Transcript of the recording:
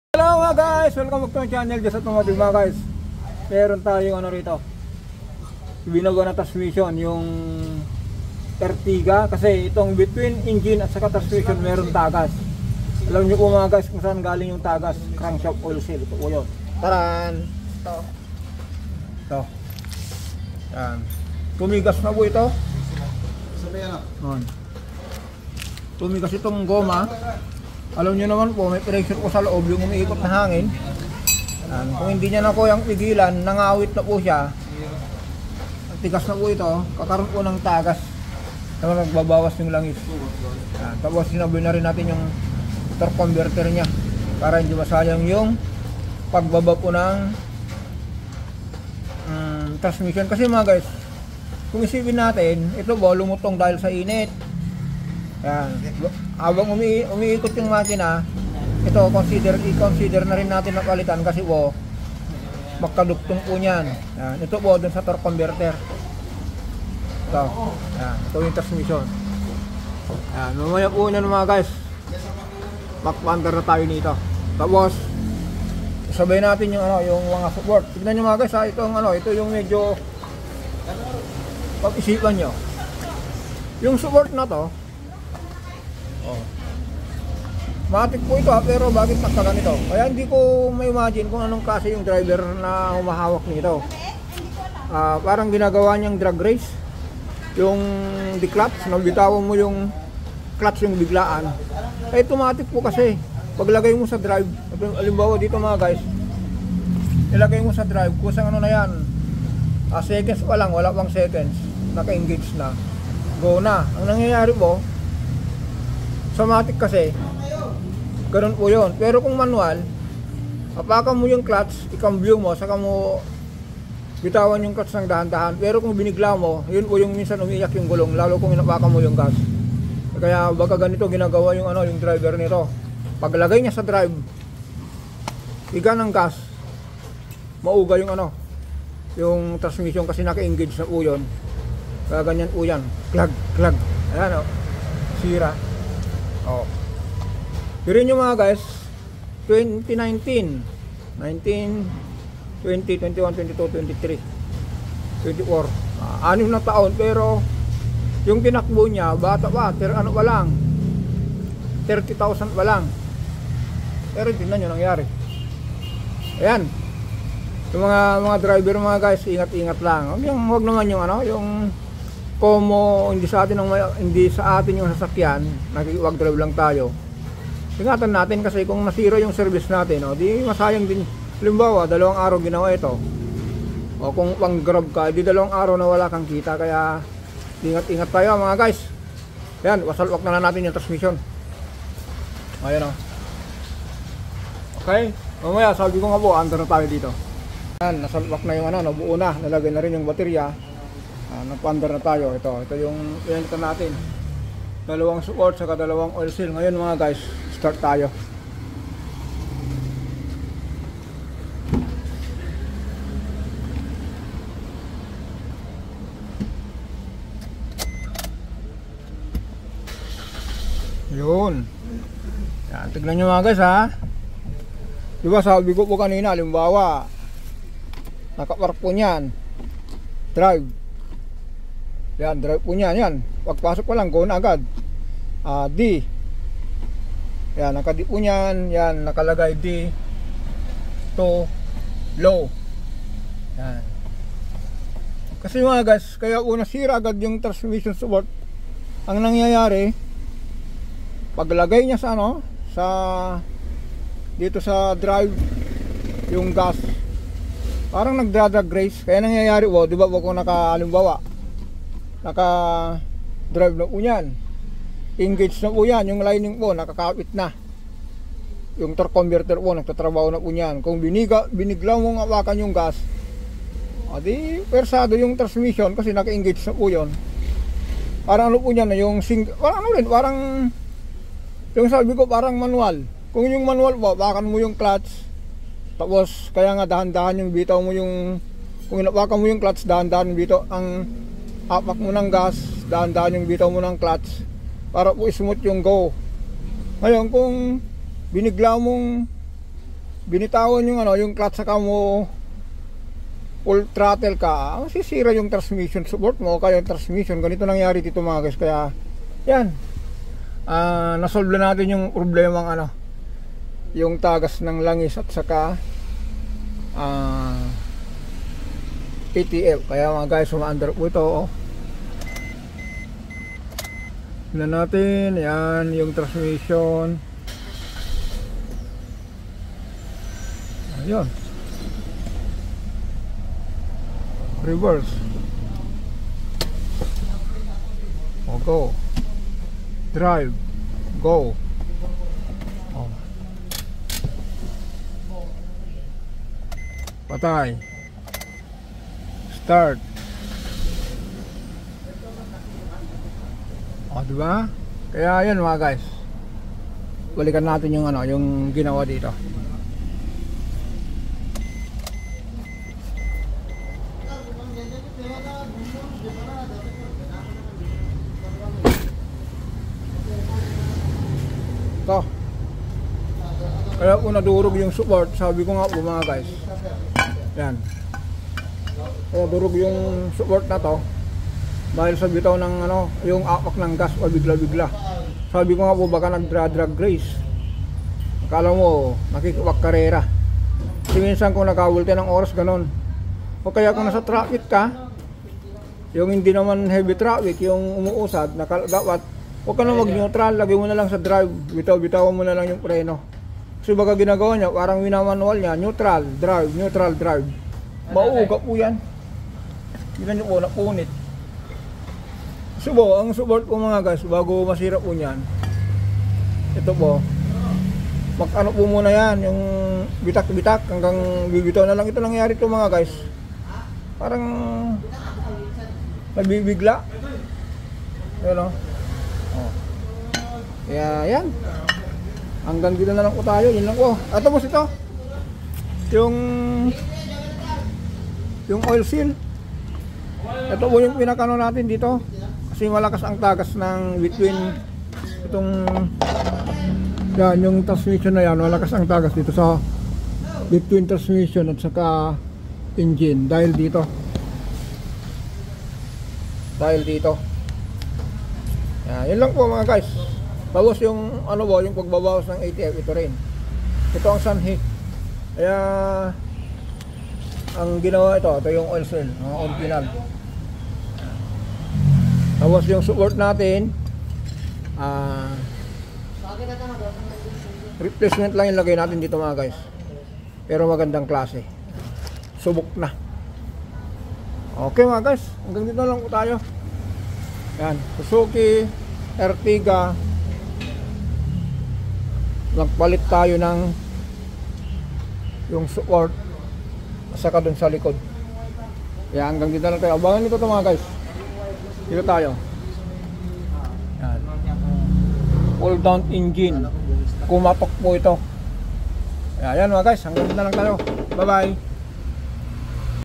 Hello mga guys! Welcome back to my channel, Just Automotive mga guys. Meron tayong ano rito, binago na transmission, yung Ertiga. Kasi itong between engine at saka transmission meron tagas. Alam nyo po mga guys kung saan galing yung tagas. Crankshaft oil seal, ito po yun. Taran! Ito. Yan. Tumigas na po ito. Tumigas itong goma. Alam nyo naman po, may pressure po sa loob yung umiikot na hangin. Kung hindi niya na po yung pigilan, nangawit na po siya. Ang tigas na po ito, kakaroon po ng tagas na nagbabawas yung langis. Tapos sinabi na rin natin yung torque converter niya para hindi masayang yung pagbaba po ng transmission. Kasi mga guys, kung isipin natin, ito po lumutong dahil sa init. Yan. Habang umiikot yung makina, ito i-consider na rin natin na palitan kasi po magkaduktong po niyan. Yan. Ito po dun sa torque converter. Ito. Yan. Ito yung transmission. Yan. Mamaya po na mga guys, makpandar na tayo nito. Tapos sabay natin yung yung mga support. Tignan nyo mga guys ha, ito yung medyo pag-isipan nyo. Yung support na to, matik po ito pero bakit nagkaganito? Kaya hindi ko ma-imagine kung anong klase yung driver na humahawak nito. Parang ginagawa niyang drag race. Yung declutch, nabitawan mo yung clutch yung biglaan. Automatic po kasi. Paglagay mo sa drive, halimbawa dito mga guys, ilagay mo sa drive, kusang ano na yan, seconds pa lang, wala pang seconds, naka-engage na, go na. Ang nangyayari po, sa matic kasi, ganun po yun. Pero kung manual, apakan mo yung clutch, ikambyo mo, saka mo bitawan yung clutch ng dahan-dahan. Pero kung binigla mo, yun po yung minsan umiyak yung gulong, lalo kung inapakan mo yung gas. Kaya baka ganito ginagawa yung yung driver nito. Paglagay niya sa drive, higa ng gas, mauga yung yung transmission kasi naka-engage na po yun. Kaya ganyan po yan. Clag. Ayan sira. Pero nyo mga guys, 2019, 19, 20, 21, 22, 23, 24, 6 na taon. Pero yung tinakbo niya, bata pa, pa lang, 30,000 pa lang. Pero tingnan nyo nangyari. Ayan. Yung mga driver mga guys, ingat-ingat lang. Huwag naman yung yung como hindi sa atin yung sasakyan, nakikiwag drive lang tayo. Ingatan natin kasi kung nasira yung service natin, di masayang din. Halimbawa, 2 araw ginawa ito. O kung pang-grab ka, di 2 araw na wala kang kita. Kaya ingat-ingat tayo mga guys. Yan, wasalwak na natin yung transmission. Ayan Okay, mamaya sabi ko nga po, under na tayo dito. Yan, nasalwak na yung nabuo na, nalagay na rin yung baterya. Nagpa-under na tayo. Ito yung pinalitan natin. 2 support saka 2 oil seal. Ngayon mga guys, start tayo. Yun. Yan, tignan nyo mga guys ha. Diba sabi ko po kanina, halimbawa nakapark po nyan, drive. Yan, drive po niyan. Yan, pagpasok pa lang, go na agad. D. Yan, naka-D po niyan. Yan, nakalagay D to low. Yan. Kasi mga guys, kaya po nasira agad yung transmission support. Ang nangyayari, paglagay niya sa dito sa drive, yung gas, parang nagdradrag race. Kaya nangyayari po, di ba kung halimbawa, naka-drive na po yan, engage na po yan, yung lining po nakakapit na, yung torque converter po nagtatrabaho na po yan. Kung binigla mong awakan yung gas, di persado yung transmission kasi naka-engage na po yun. Parang po yan, yung parang yung sabi ko parang manual. Kung yung manual po, bakan mo yung clutch, tapos kaya nga dahan-dahan yung bitaw mo kung inapakan mo yung clutch, dahan-dahan bitaw ang apak mo ng gas, dahan-dahan yung bitaw mo ng clutch para po smooth yung go. Ngayon kung binigla mong binitawan yung ano, yung clutch saka mo full throttle ka, masisira yung transmission support mo, kaya yung transmission. Ganito nangyari dito mga guys. Kaya yan, nasolve na natin yung problemang ano, yung tagas ng langis at saka ATF. Kaya mga guys, umaandar po ito, oh. Tignan natin, yan yung transmission. Ayun, reverse, go, drive, go, patay, start. Diba? Kaya yan mga guys, balikan natin yung ano, yung ginawa dito. Ito, kaya po nadurog yung support. Sabi ko nga po mga guys, yan, kaya durog yung support na to dahil sa bitaw ng ano, yung apak ng gas o bigla-bigla. Sabi ko nga po baka nag-drag race, akala mo nakikiwak karera. Kasi minsan kung nakabulte ng oras ganon, o kaya kung nasa traffic ka, yung hindi naman heavy traffic, yung umuusad, dapat huwag ka na mag-neutral, lagay mo na lang sa drive, bitaw-bitawan mo na lang yung preno. Kasi baka ginagawa niya, parang winamanual niya, neutral, drive, neutral, drive. Mauuga po yan. Tignan nyo po, napunit. Subo, ang support po mga guys, bago masira po niyan, ito po, mag-ano po muna yan, yung bitak-bitak, hanggang bibitaw na lang. Ito nangyari ito mga guys, parang nabibigla. Ayan o. Kaya yan, hanggang dito na lang po tayo. Yun lang po. At tapos ito, yung oil seal. Ito po yung pinakano natin dito, kasi malakas ang tagas ng between itong yan, yung transmission na yan, malakas ang tagas dito sa between transmission at saka engine dahil dito yan. Yun lang po mga guys. Tapos yung ano po, yung pagbabawas ng ATF, ito rin, ito ang sunheat. Kaya ang ginawa ito yung oil seal, mga original. Tapos yung support natin, replacement lang yung lagay natin dito mga guys, pero magandang klase, subok na. Okay mga guys, hanggang dito lang po tayo. Yan, Suzuki Ertiga, nagpalit tayo ng yung support saka dun sa likod. Yan, hanggang dito lang tayo. Abangan nito mga guys. Dito tayo. Yan. Pull down engine. Kumatok po ito. Yan mga guys, hanggang dito lang tayo. Bye bye.